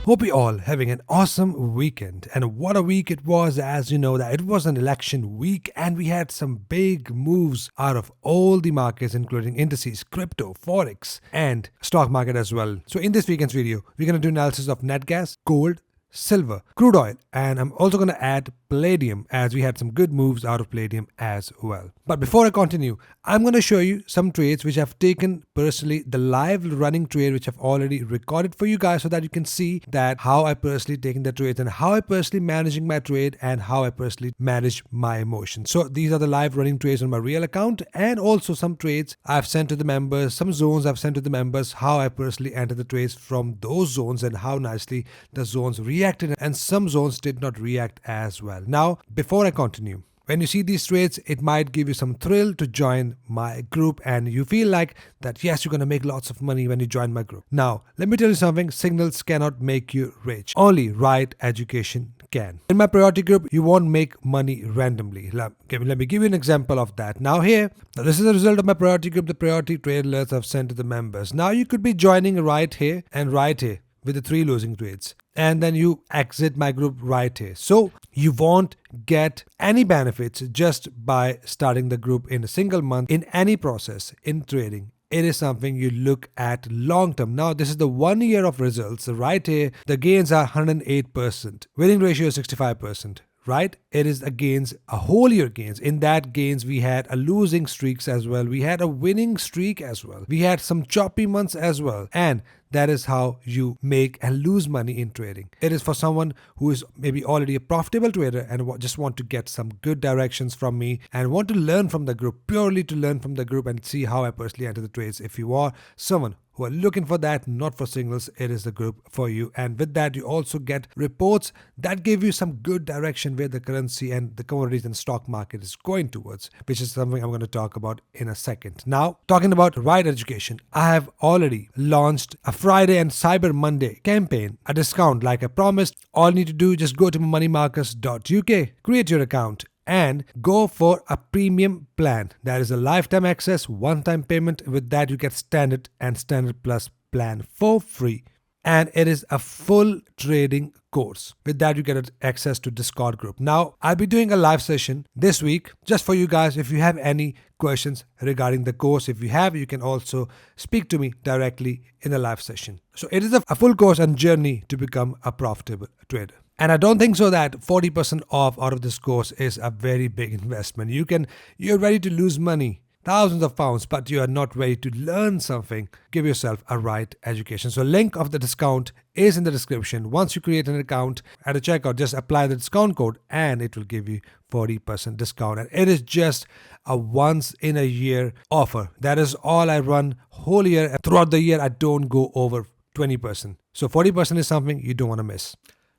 Hope you all having an awesome weekend. And what a week it was, as you know that it was an election week and we had some big moves out of all the markets, including indices, crypto, forex, and stock market as well. So in this weekend's video, we're going to do analysis of net gas, gold, silver, crude oil, and I'm also going to add Palladium, as we had some good moves out of Palladium as well. But before I continue, I'm going to show you some trades which I've taken personally, the live running trade which I've already recorded for you guys, so that you can see that how I personally taken the trades and how I personally managing my trade and how I personally manage my emotions. So these are the live running trades on my real account, and also some trades I've sent to the members, some zones I've sent to the members, how I personally enter the trades from those zones and how nicely the zones reacted, and some zones did not react as well. Now, before I continue, when you see these trades, it might give you some thrill to join my group and you feel like that, yes, you're going to make lots of money when you join my group. Now, let me tell you something, signals cannot make you rich. Only right education can. In my priority group, you won't make money randomly. Let me give you an example of that. Now this is the result of my priority group, the priority trade alerts I've sent to the members. Now you could be joining right here and right here with the 3 losing trades. And then you exit my group right here. So you won't get any benefits just by starting the group in a single month in any process in trading. It is something you look at long term. Now this is the 1 year of results. Right here, the gains are 108%. Winning ratio is 65%. Right? It is against a whole year gains. In that gains, we had a losing streaks as well. We had a winning streak as well. We had some choppy months as well. And that is how you make and lose money in trading. It is for someone who is maybe already a profitable trader and just want to get some good directions from me and want to learn from the group, purely to learn from the group and see how I personally enter the trades. If you are someone who are looking for that, not for signals, it is the group for you. And with that, you also get reports that give you some good direction where the currency and the commodities and stock market is going towards, which is something I'm going to talk about in a second. Now, talking about right education, I have already launched a Friday and Cyber Monday campaign, a discount like I promised. All you need to do, just go to moneymarkers.uk, create your account, and go for a premium plan. That is a lifetime access, one-time payment. With that, you get standard and standard plus plan for free. And it is a full trading course. With that, you get access to Discord group. Now, I'll be doing a live session this week just for you guys. If you have any questions regarding the course, if you have, you can also speak to me directly in a live session. So it is a full course and journey to become a profitable trader. And I don't think so that 40% off out of this course is a very big investment. You're ready to lose money, thousands of pounds, but you are not ready to learn something. Give yourself a right education. So link of the discount is in the description. Once you create an account at a checkout, just apply the discount code and it will give you 40% discount. And it is just a once in a year offer. That is all I run whole year. And throughout the year, I don't go over 20%. So 40% is something you don't want to miss.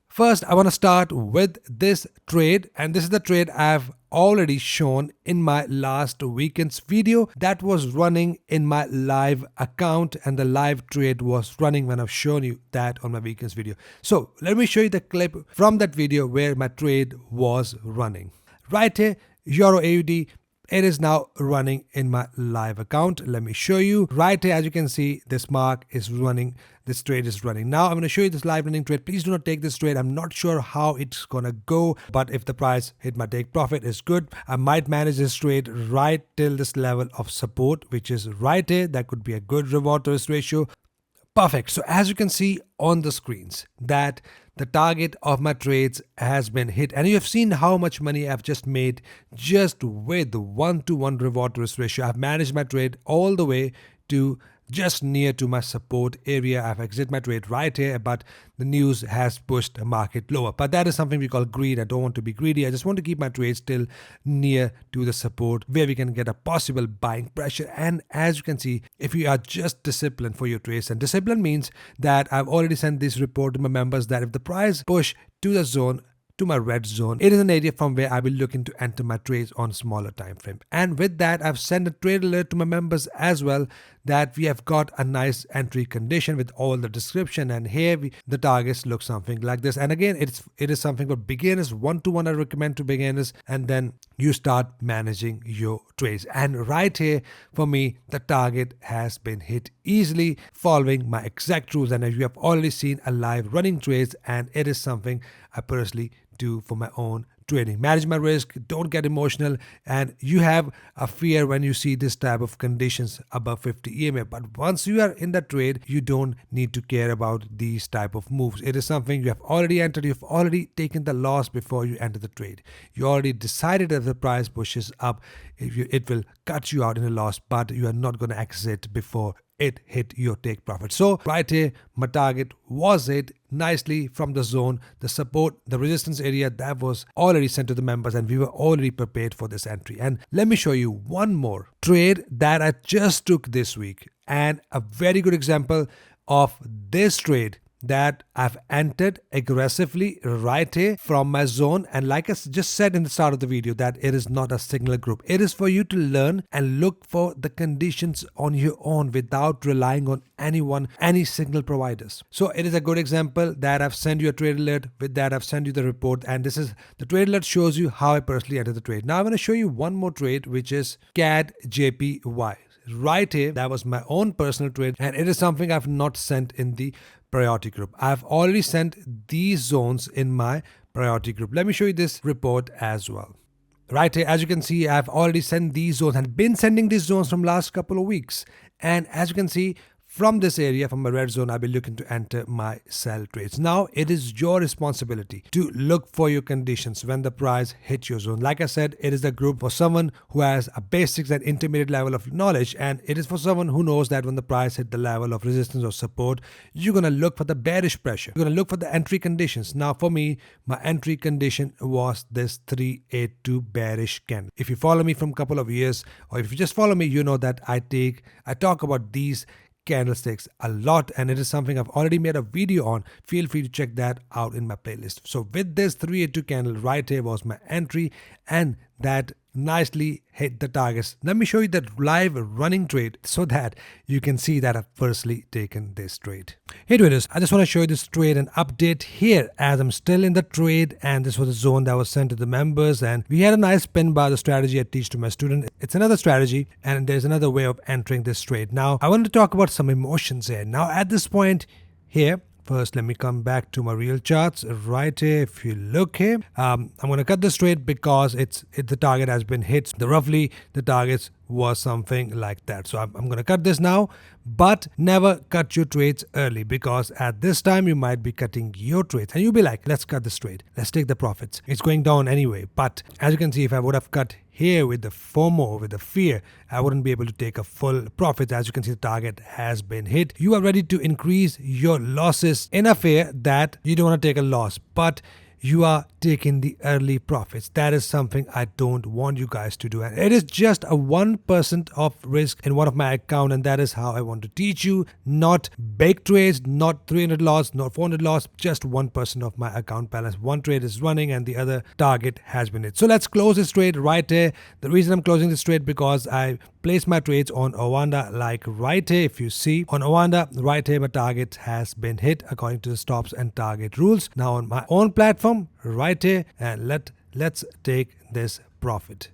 First, I want to start with this trade, and this is the trade I've already shown in my last weekend's video that was running in my live account, and the live trade was running when I've shown you that on my weekend's video. So let me show you the clip from that video where my trade was running. Right here, Euro AUD. It is now running in my live account. Let me show you. Right here, as you can see, this mark is running. This trade is running. Now I'm going to show you this live running trade. Please do not take this trade. I'm not sure how it's going to go, but if the price hit my take profit is good, I might manage this trade right till this level of support, which is right here. That could be a good reward to risk ratio. Perfect. So as you can see on the screens that the target of my trades has been hit, and you have seen how much money I've just made just with the 1-to-1 reward to risk ratio. I've managed my trade all the way to just near to my support area. I've exited my trade right here, but the news has pushed the market lower. But that is something we call greed. I don't want to be greedy. I just want to keep my trades still near to the support where we can get a possible buying pressure. And as you can see, if you are just disciplined for your trades, and discipline means that I've already sent this report to my members that if the price push to the zone, to my red zone, it is an area from where I will look into enter my trades on smaller time frame. And with that, I've sent a trade alert to my members as well that we have got a nice entry condition with all the description, and here the targets look something like this. And again, it is something for beginners, one-to-one I recommend to beginners, and then you start managing your trades. And right here for me, the target has been hit easily following my exact rules, and as you have already seen a live running trades, and it is something I personally do for my own trading. Manage my risk, don't get emotional, and you have a fear when you see this type of conditions above 50 EMA, but once you are in the trade, you don't need to care about these type of moves. It is something you have already entered, you've already taken the loss before you enter the trade. You already decided that if the price pushes up, it will cut you out in a loss, but you are not going to exit before it hit your take profit. So right here, my target was hit nicely from the zone, the support, the resistance area that was already sent to the members, and we were already prepared for this entry. And let me show you one more trade that I just took this week, and a very good example of this trade that I've entered aggressively right here from my zone. And like I just said in the start of the video, that it is not a signal group. It is for you to learn and look for the conditions on your own without relying on anyone, any signal providers. So it is a good example that I've sent you a trade alert. With that, I've sent you the report, and this is the trade alert shows you how I personally entered the trade. Now I'm going to show you one more trade, which is CAD JPY. Right here, that was my own personal trade, and it is something I've not sent in the priority group. I've already sent these zones in my priority group. Let me show you this report as well. Right here, as you can see, I've already sent these zones and been sending these zones from last couple of weeks. And as you can see, from this area, from my red zone, I'll be looking to enter my sell trades. Now, it is your responsibility to look for your conditions when the price hits your zone. Like I said, it is a group for someone who has a basics and intermediate level of knowledge, and it is for someone who knows that when the price hit the level of resistance or support, you're going to look for the bearish pressure. You're going to look for the entry conditions. Now, for me, my entry condition was this 382 bearish candle. If you follow me from a couple of years, or if you just follow me, you know that I talk about these candlesticks a lot, and it is something I've already made a video on. Feel free to check that out in my playlist. So with this 382 candle right here was my entry, and that nicely hit the targets. Let me show you that live running trade so that you can see that I've personally taken this trade. Hey traders, I just want to show you this trade and update here as I'm still in the trade, and this was a zone that was sent to the members, and we had a nice spin by the strategy I teach to my student. It's another strategy, and there's another way of entering this trade. Now I want to talk about some emotions here. Now at this point here, first, let me come back to my real charts right here. If you look here, I'm going to cut this trade because the target has been hit. Roughly the targets was something like that. So I'm going to cut this now, but never cut your trades early, because at this time you might be cutting your trades and you'll be like, let's cut this trade. Let's take the profits. It's going down anyway. But as you can see, if I would have cut here with the FOMO, with the fear, I wouldn't be able to take a full profit. As you can see, the target has been hit. You are ready to increase your losses in a fear that you don't want to take a loss, but you are taking the early profits. That is something I don't want you guys to do. And it is just a 1% of risk in one of my account, and that is how I want to teach you. Not big trades, not 300 loss, not 400 loss, just 1% of my account balance. One trade is running and the other target has been hit. So let's close this trade right here. The reason I'm closing this trade because I place my trades on Owanda, like right here. If you see on Owanda right here, my target has been hit according to the stops and target rules. Now on my own platform right here, and let's take this profit.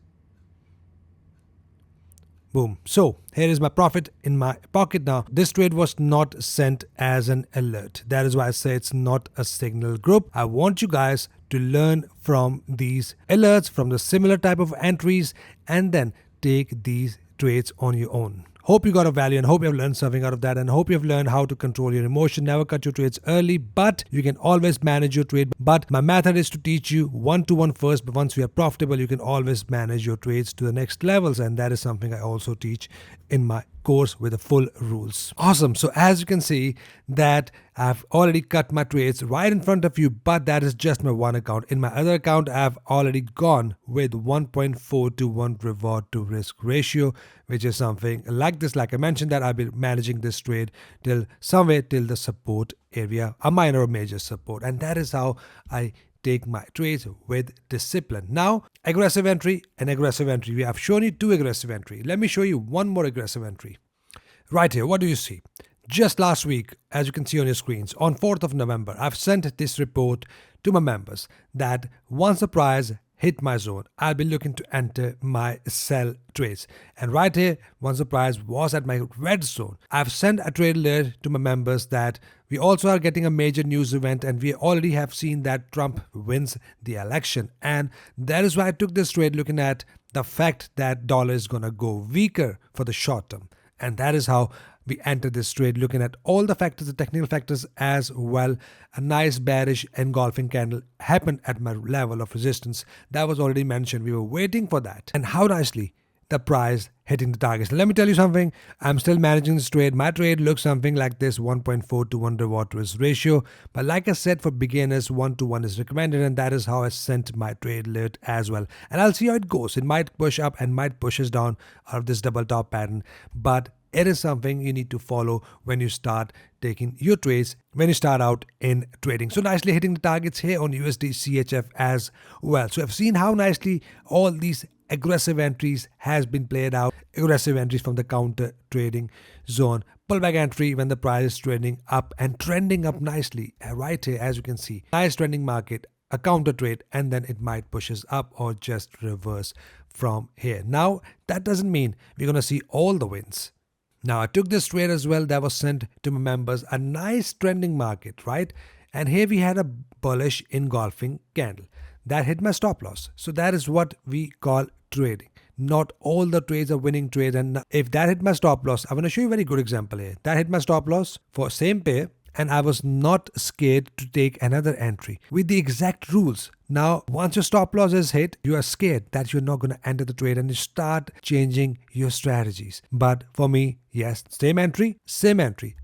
Boom. So here is my profit in my pocket. Now this trade was not sent as an alert. That is why I say it's not a signal group. I want you guys to learn from these alerts, from the similar type of entries, and then take these trades on your own. Hope you got a value, and hope you have learned something out of that, and hope you have learned how to control your emotion. Never cut your trades early, but you can always manage your trade. But my method is to teach you one-to-one first, but once you are profitable, you can always manage your trades to the next levels, and that is something I also teach in my course with the full rules. Awesome. So as you can see that I've already cut my trades right in front of you, but that is just my one account. In my other account, I've already gone with 1.4 to 1 reward to risk ratio, which is something like this. Like I mentioned, that I'll be managing this trade till somewhere till the support area, a minor or major support. And that is how I take my trades with discipline. Now, aggressive entry and aggressive entry. We have shown you two aggressive entry. Let me show you one more aggressive entry. Right here, what do you see? Just last week, as you can see on your screens, on 4th of November, I've sent this report to my members that once the price hit my zone, I'll be looking to enter my sell trades. And right here, once the price was at my red zone, I've sent a trade alert to my members that we also are getting a major news event, and we already have seen that Trump wins the election. And that is why I took this trade looking at the fact that dollar is going to go weaker for the short term. And that is how we enter this trade, looking at all the factors, the technical factors as well. A nice bearish engulfing candle happened at my level of resistance. That was already mentioned. We were waiting for that. And how nicely the price hitting the targets. Let me tell you something. I'm still managing this trade. My trade looks something like this, 1.4 to 1 reward to risk ratio. But like I said, for beginners, 1 to 1 is recommended, and that is how I sent my trade alert as well. And I'll see how it goes. It might push up and might push us down out of this double top pattern. But it is something you need to follow when you start taking your trades, when you start out in trading. So nicely hitting the targets here on USDCHF as well. So I've seen how nicely all these aggressive entries has been played out. Aggressive entries from the counter trading zone. Pullback entry when the price is trending up and trending up nicely. Right here, as you can see, nice trending market, a counter trade, and then it might push us up or just reverse from here. Now, that doesn't mean we're going to see all the wins. Now, I took this trade as well that was sent to my members, a nice trending market, right? And here we had a bullish engulfing candle that hit my stop loss. So that is what we call trading. Not all the trades are winning trades. And if that hit my stop loss, I'm going to show you a very good example here. That hit my stop loss for same pair, and I was not scared to take another entry with the exact rules. Now, once your stop loss is hit, you are scared that you're not going to enter the trade and you start changing your strategies. But for me, yes, same entry,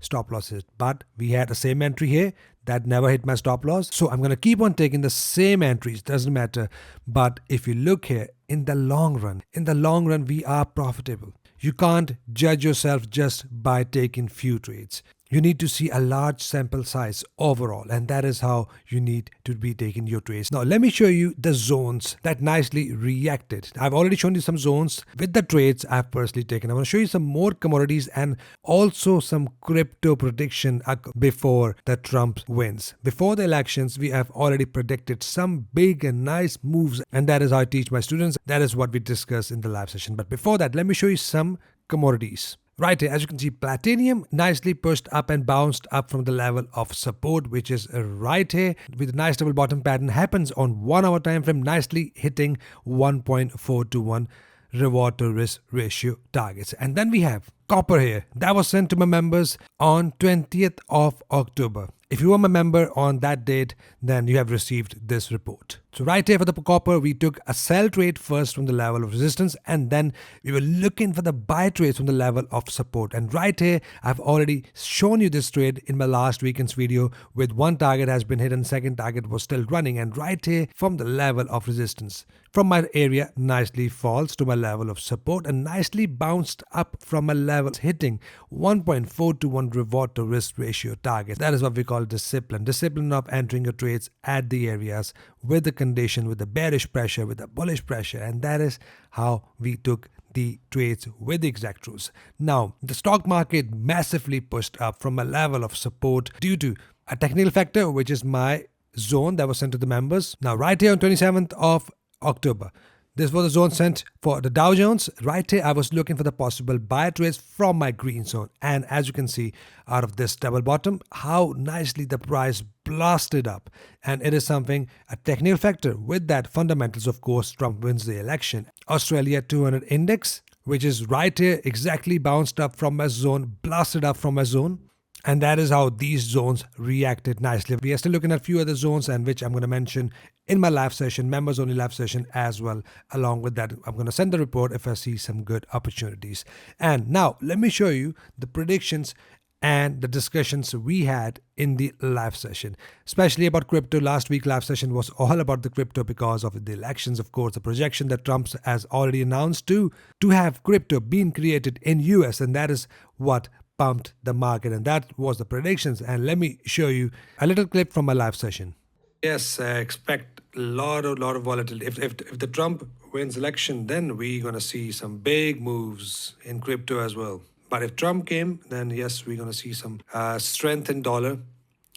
stop loss hit. But we had a same entry here that never hit my stop loss. So I'm going to keep on taking the same entries, doesn't matter. But if you look here, in the long run, we are profitable. You can't judge yourself just by taking few trades. You need to see a large sample size overall, and that is how you need to be taking your trades. Now, let me show you the zones that nicely reacted. I've already shown you some zones with the trades I've personally taken. I want to show you some more commodities and also some crypto prediction before the Trump wins. Before the elections, we have already predicted some big and nice moves, and that is how I teach my students. That is what we discuss in the live session. But before that, let me show you some commodities. Right here, as you can see, Palladium nicely pushed up and bounced up from the level of support, which is right here with a nice double bottom pattern, happens on 1 hour time frame, nicely hitting 1.4 to 1 reward to risk ratio targets. And then we have copper here that was sent to my members on 20th of October. If you were a member on that date, then you have received this report. So right here for the copper, we took a sell trade first from the level of resistance, and then we were looking for the buy trades from the level of support. And right here, I've already shown you this trade in my last weekend's video, with one target has been hit and second target was still running. And right here from the level of resistance, from my area, nicely falls to my level of support and nicely bounced up from a level hitting 1.4 to 1 reward to risk ratio target. That is what we call discipline of entering your trades at the areas with the condition, with the bearish pressure, with the bullish pressure, and that is how we took the trades with the exact rules. Now, the stock market massively pushed up from a level of support due to a technical factor, which is my zone that was sent to the members. Now, right here on 27th of October, this was the zone sent for the Dow Jones. Right here, I was looking for the possible buy trades from my green zone. And as you can see, out of this double bottom, how nicely the price blasted up. And it is something, a technical factor. With that, fundamentals, of course, Trump wins the election. Australia 200 index, which is right here, exactly bounced up from my zone, blasted up from my zone. And that is how these zones reacted nicely. We are still looking at a few other zones, and which I'm going to mention in my live session, members only live session as well. Along with that, I'm going to send the report if I see some good opportunities. And now let me show you the predictions and the discussions we had in the live session, especially about crypto. Last week live session was all about the crypto because of the elections. Of course, the projection that Trump has already announced to have crypto being created in US, and that is what pumped the market, and that was the predictions. And let me show you a little clip from my live session. Yes, I expect a lot of volatility. If the Trump wins election, then we're gonna see some big moves in crypto as well. But if Trump came, then yes, we're going to see some strength in dollar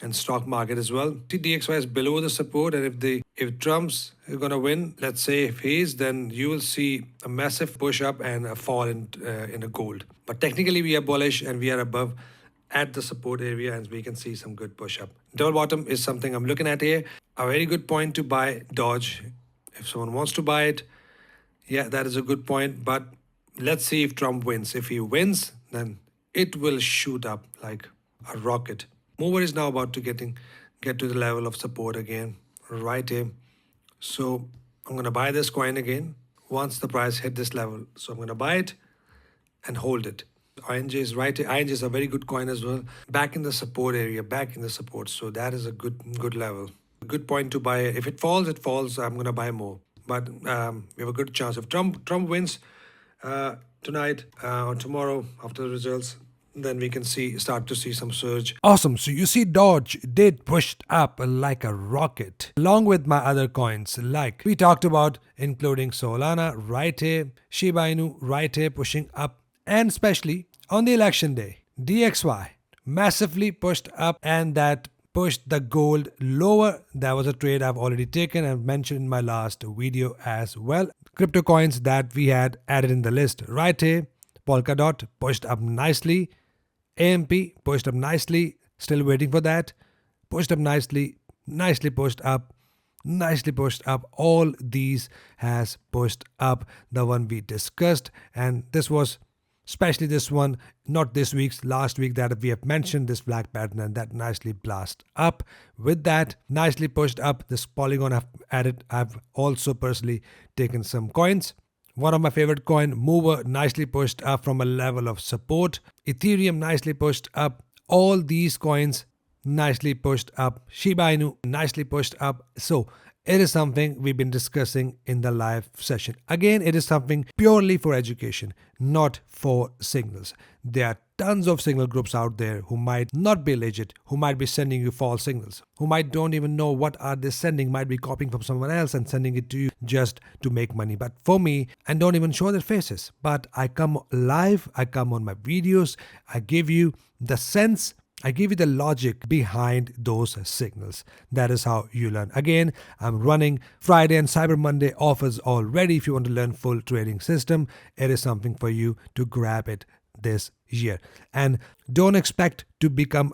and stock market as well. DXY is below the support, and if Trump's going to win, let's say if he is, then you will see a massive push up and a fall in a gold. But technically we are bullish and we are above at the support area, and we can see some good push up. Double bottom is something I'm looking at here. A very good point to buy Dodge. If someone wants to buy it, yeah, that is a good point. But let's see if Trump wins. If he wins, then it will shoot up like a rocket. Mover is now about to get to the level of support again, right here. So I'm going to buy this coin again once the price hit this level. So I'm going to buy it and hold it. INJ is right here. INJ is a very good coin as well. Back in the support area, back in the support. So that is a good level. A good point to buy. If it falls, it falls. I'm going to buy more. But we have a good chance. If Trump wins tonight or tomorrow after the results, then we can start to see some surge. Awesome. So you see Dodge did push up like a rocket, along with my other coins like we talked about, including Solana right here, Shiba Inu right here pushing up, and especially on the election day, DXY massively pushed up, and that pushed the gold lower. That was a trade I've already taken and mentioned in my last video as well. Crypto coins that we had added in the list right here, Polkadot pushed up nicely. AMP pushed up nicely, still waiting for that. Pushed up nicely pushed up, nicely pushed up. All these has pushed up, the one we discussed, and this was especially this one, not this week's, last week that we have mentioned this flag pattern, and that nicely blast up. With that, nicely pushed up. This Polygon I've added. I've also personally taken some coins. One of my favorite coin, Mover, nicely pushed up from a level of support. Ethereum nicely pushed up. All these coins nicely pushed up. Shiba Inu nicely pushed up. So it is something we've been discussing in the live session. Again, it is something purely for education, not for signals. There are tons of signal groups out there who might not be legit, who might be sending you false signals, who might don't even know what are they sending, might be copying from someone else and sending it to you just to make money. But for me, and don't even show their faces, but I come live, I come on my videos, I give you the sense, I give you the logic behind those signals. That is how you learn. Again, I'm running Friday and Cyber Monday offers already. If you want to learn full trading system, it is something for you to grab it this year. And don't expect to become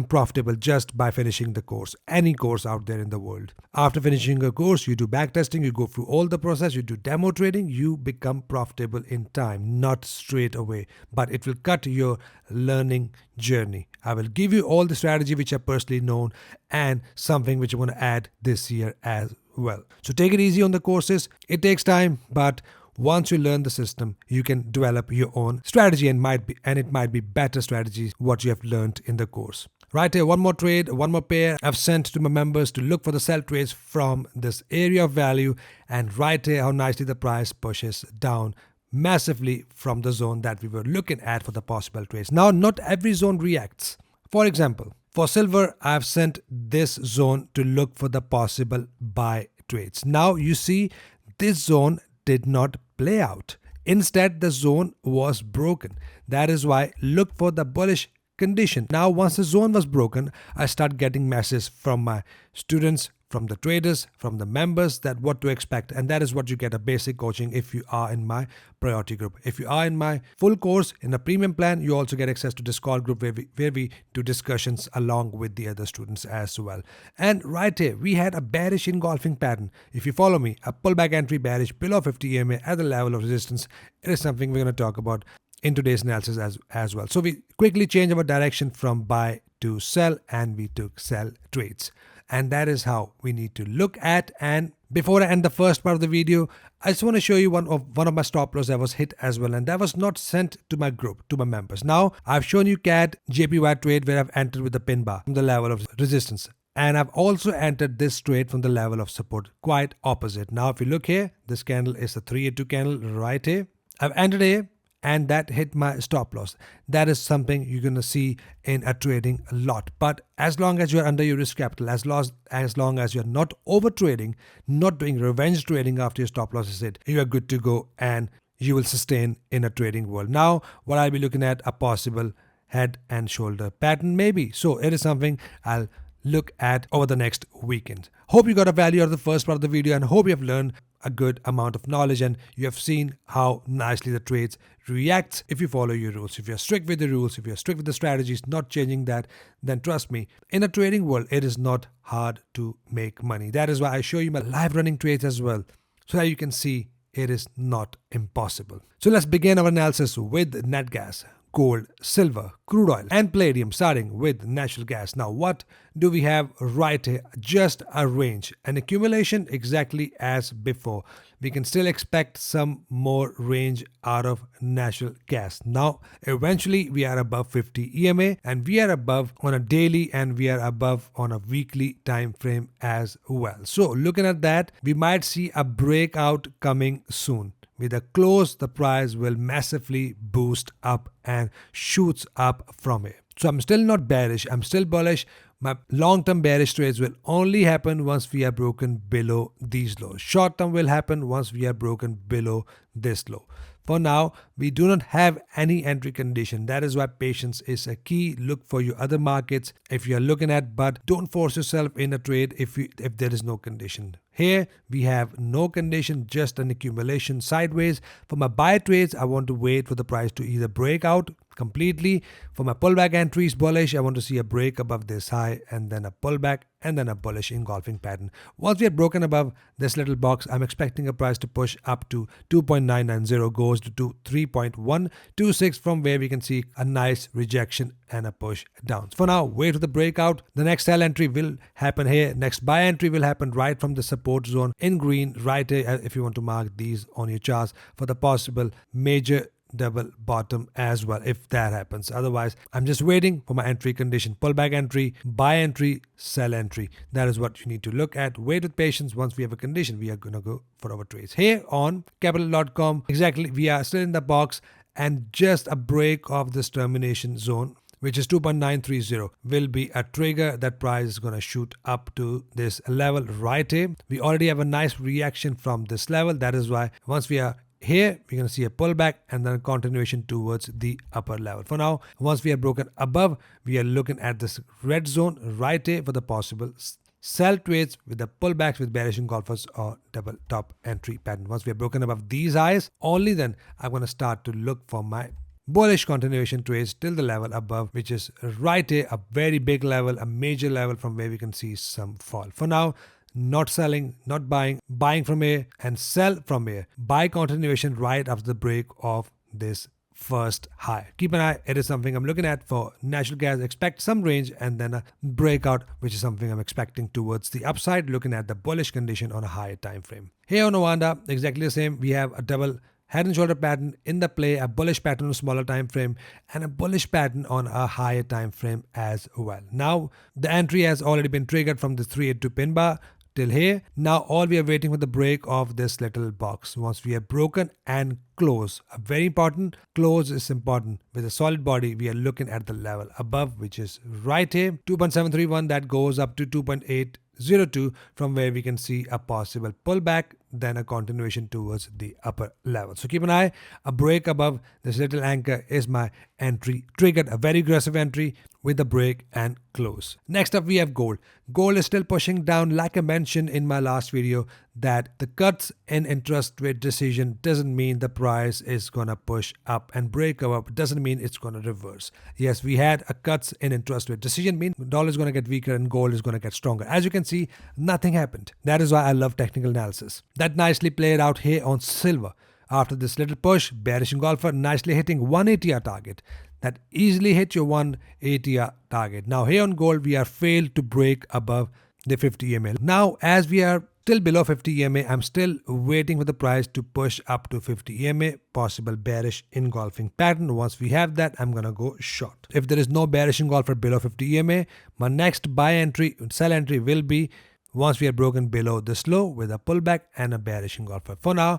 profitable just by finishing the course, any course out there in the world. After finishing a course, you do backtesting, you go through all the process, you do demo trading, you become profitable in time, not straight away, but it will cut your learning journey. I will give you all the strategy which I personally known and something which I want to add this year as well. So take it easy on the courses. It takes time, but once you learn the system, you can develop your own strategy, and it might be better strategies what you have learned in the course. Right here, one more trade, one more pair I've sent to my members to look for the sell trades from this area of value, and right here how nicely the price pushes down massively from the zone that we were looking at for the possible trades. Now, not every zone reacts. For example, for silver, I've sent this zone to look for the possible buy trades. Now you see this zone did not play out. Instead, the zone was broken. That is why look for the bullish condition. Now, once the zone was broken, I start getting messages from my students, from the traders, from the members that what to expect. And that is what you get a basic coaching if you are in my priority group. If you are in my full course in a premium plan, you also get access to Discord group where we do discussions along with the other students as well. And right here, we had a bearish engulfing pattern. If you follow me, a pullback entry bearish below 50 EMA at the level of resistance. It is something we're going to talk about in today's analysis as well. So we quickly change our direction from buy to sell, and we took sell trades. And that is how we need to look at. And before I end the first part of the video, I just want to show you one of my stop loss that was hit as well, and that was not sent to my group, to my members. Now I've shown you CAD JPY trade where I've entered with the pin bar from the level of resistance, and I've also entered this trade from the level of support, quite opposite. Now if you look here, this candle is a 382 candle right here. I've entered here, and that hit my stop loss. That is something you're going to see in a trading a lot. But as long as you're under your risk capital, as long as you're not over trading, not doing revenge trading after your stop loss is hit, you are good to go, and you will sustain in a trading world. Now, what I'll be looking at a possible head and shoulder pattern maybe. So it is something I'll look at over the next weekend. Hope you got a value out of the first part of the video and hope you have learned a good amount of knowledge and you have seen how nicely the trades react if you follow your rules. If you're strict with the rules, if you're strict with the strategies, not changing that, then trust me, in a trading world, it is not hard to make money. That is why I show you my live running trades as well, so that you can see it is not impossible. So let's begin our analysis with net gas, gold, silver, crude oil, and palladium, starting with natural gas. Now, what do we have right here? Just a range, an accumulation exactly as before. We can still expect some more range out of natural gas. Now, eventually, we are above 50 EMA, and we are above on a daily, and we are above on a weekly time frame as well. So, looking at that, we might see a breakout coming soon. With a close, the price will massively boost up and shoots up from here. So I'm still not bearish, I'm still bullish. My long-term bearish trades will only happen once we are broken below these lows. Short-term will happen once we are broken below this low. For now, we do not have any entry condition. That is why patience is a key. Look for your other markets if you are looking at, but don't force yourself in a trade if there is no condition. Here, we have no condition, just an accumulation sideways. For my buy trades, I want to wait for the price to either break out completely. For my pullback entries, bullish, I want to see a break above this high and then a pullback and then a bullish engulfing pattern. Once we are broken above this little box, I'm expecting a price to push up to 2.990, goes to 3.126, from where we can see a nice rejection and a push down. For now, wait for the breakout. The next sell entry will happen here. Next buy entry will happen right from the support zone in green, right here, if you want to mark these on your charts for the possible major double bottom as well, if that happens. Otherwise, I'm just waiting for my entry condition. Pullback entry, buy entry, sell entry. That is what you need to look at. Wait with patience. Once we have a condition, we are going to go for our trades. Here on capital.com, exactly, we are still in the box, and just a break of this termination zone, which is 2.930, will be a trigger. That price is going to shoot up to this level right here. We already have a nice reaction from this level. That is why once we are here, we're going to see a pullback and then a continuation towards the upper level. For now, once we are broken above, we are looking at this red zone right here for the possible sell trades with the pullbacks with bearish engulfers or double top entry pattern. Once we are broken above these highs, only then I'm going to start to look for my bullish continuation trades till the level above, which is right here, a very big level, a major level from where we can see some fall. For now, not selling, not buying, buying from here and sell from here. Buy continuation right after the break of this first high. Keep an eye, it is something I'm looking at for natural gas. Expect some range and then a breakout, which is something I'm expecting towards the upside, looking at the bullish condition on a higher time frame. Here on Ovanda, exactly the same. We have a double head and shoulder pattern in the play, a bullish pattern on a smaller time frame and a bullish pattern on a higher time frame as well. Now the entry has already been triggered from the 382 pin bar till here. Now all we are waiting for the break of this little box. Once we are broken and close, a very important close is important. With a solid body, we are looking at the level above, which is right here, 2.731, that goes up to 2.802, from where we can see a possible pullback, then a continuation towards the upper level. So keep an eye, a break above this little anchor is my entry triggered, a very aggressive entry with a break and close. Next up, we have gold. Gold is still pushing down. Like I mentioned in my last video, that the cuts in interest rate decision doesn't mean the price is gonna push up and break up. Doesn't mean it's gonna reverse. Yes, we had a cuts in interest rate decision, mean dollar is gonna get weaker and gold is gonna get stronger. As you can see, nothing happened. That is why I love technical analysis. That nicely played out here on silver. After this little push, bearish engulfer nicely hitting 180 target. That easily hit your 180 target. Now here on gold, we are failed to break above the 50 EMA. Now as we are still below 50 EMA, I'm still waiting for the price to push up to 50 EMA, possible bearish engulfing pattern. Once we have that, I'm gonna go short. If there is no bearish engulfer below 50 EMA, my next buy entry, sell entry will be once we are broken below this low with a pullback and a bearish engulfer. For now,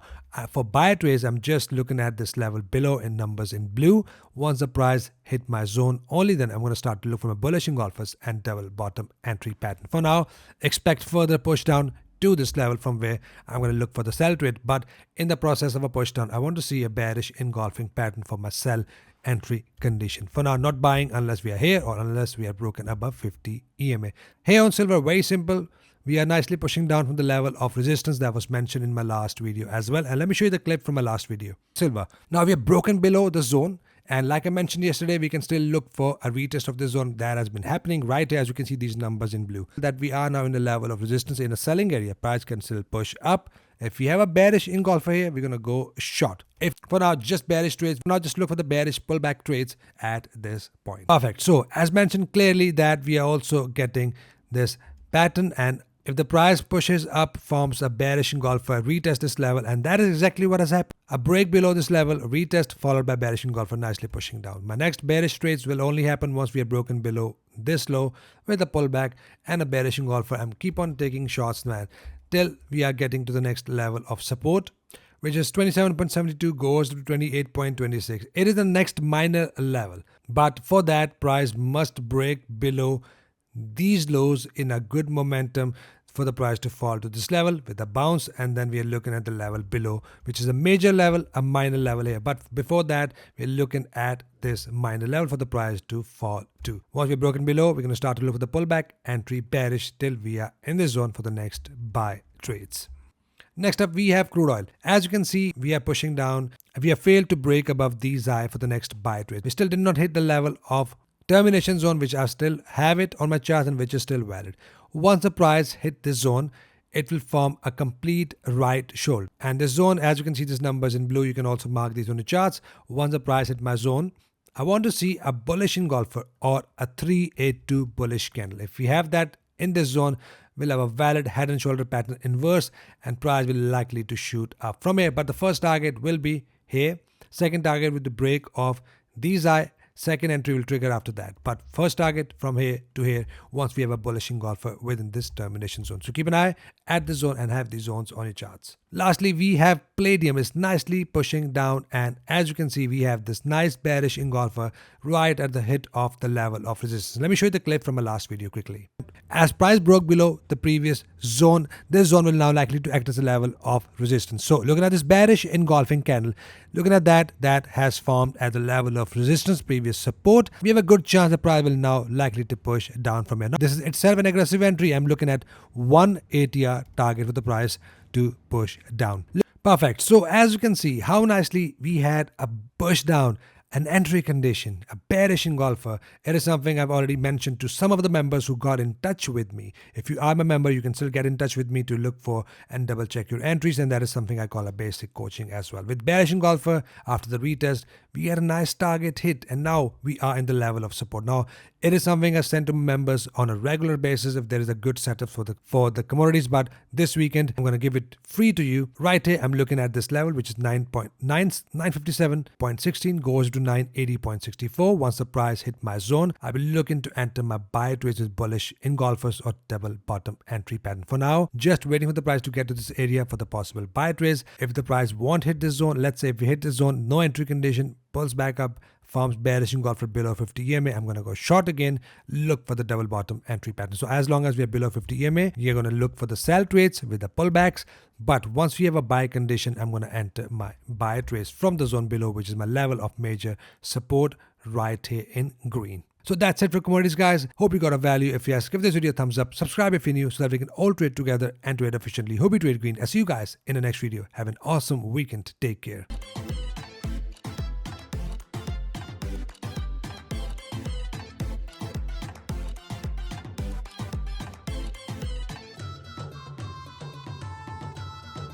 for buy trades, I'm just looking at this level below in numbers in blue. Once the price hit my zone, only then I'm going to start to look for my bullish engulfers and double bottom entry pattern. For now, expect further push down to this level from where I'm going to look for the sell trade. But in the process of a push down, I want to see a bearish engulfing pattern for my sell entry condition. For now, not buying unless we are here or unless we are broken above 50 EMA. Here on silver, very simple. We are nicely pushing down from the level of resistance that was mentioned in my last video as well. And let me show you the clip from my last video. Silver. Now we are broken below the zone. And like I mentioned yesterday, we can still look for a retest of the zone that has been happening right here. As you can see, these numbers in blue. That we are now in the level of resistance in a selling area. Price can still push up. If we have a bearish engulfer here, we're going to go short. If for now, just bearish trades, for now, just look for the bearish pullback trades at this point. Perfect. So as mentioned clearly that we are also getting this pattern, and if the price pushes up, forms a bearish engulfer, retest this level, and that is exactly what has happened. A break below this level, retest followed by bearish engulfer, nicely pushing down. My next bearish trades will only happen once we are broken below this low with a pullback and a bearish engulfer. I'm keep on taking shots, man, till we are getting to the next level of support, which is 27.72 goes to 28.26. It is the next minor level, but for that, price must break below these lows in a good momentum for the price to fall to this level with a bounce, and then we are looking at the level below, which is a major level, a minor level here. But before that, we're looking at this minor level for the price to fall to. Once we're broken below, we're going to start to look for the pullback, entry bearish till we are in this zone for the next buy trades. Next up, we have crude oil. As you can see, we are pushing down. We have failed to break above these high for the next buy trade. We still did not hit the level of termination zone, which I still have it on my chart and which is still valid. Once the price hit this zone, it will form a complete right shoulder. And this zone, as you can see, these numbers in blue, you can also mark these on the charts. Once the price hit my zone, I want to see a bullish engulfer or a 382 bullish candle. If we have that in this zone, we'll have a valid head and shoulder pattern inverse, and price will likely to shoot up from here. But the first target will be here. Second target with the break of these high. Second entry will trigger after that. But first target from here to here once we have a bullish engulfer within this termination zone. So keep an eye at the zone and have these zones on your charts. Lastly, we have Palladium is nicely pushing down, and as you can see, we have this nice bearish engulfer right at the hit of the level of resistance. Let me show you the clip from my last video quickly. As price broke below the previous zone, this zone will now likely to act as a level of resistance. So looking at this bearish engulfing candle, looking at that has formed at the level of resistance, previous support. We have a good chance the price will now likely to push down from here. Now, this is itself an aggressive entry. I'm looking at 1 ATR target for the price to push down. Perfect. So as you can see how nicely we had a push down, an entry condition, a bearish engulfer. It is something I've already mentioned to some of the members who got in touch with me. If you are a member, you can still get in touch with me to look for and double check your entries, and that is something I call a basic coaching as well. With bearish engulfer, after the retest, we had a nice target hit, and now we are in the level of support. Now, it is something I send to members on a regular basis if there is a good setup for the commodities, but this weekend I'm going to give it free to you. Right here, I'm looking at this level, which is 957.16 goes to 980.64. Once the price hit my zone, I will look into enter my buy trades with bullish engulfers or double bottom entry pattern. For now, just waiting for the price to get to this area for the possible buy trades. If the price won't hit this zone, let's say if we hit this zone, no entry condition, pulls back up, forms bearish engulfer below 50 EMA, I'm going to go short again, look for the double bottom entry pattern. So as long as we are below 50 EMA, you're going to look for the sell trades with the pullbacks. But once we have a buy condition, I'm going to enter my buy trades from the zone below, which is my level of major support right here in green. So that's it for commodities, guys. Hope you got a value. If yes, give this video a thumbs up. Subscribe if you're new so that we can all trade together and trade efficiently. Hope you trade green. I'll see you guys in the next video. Have an awesome weekend. Take care.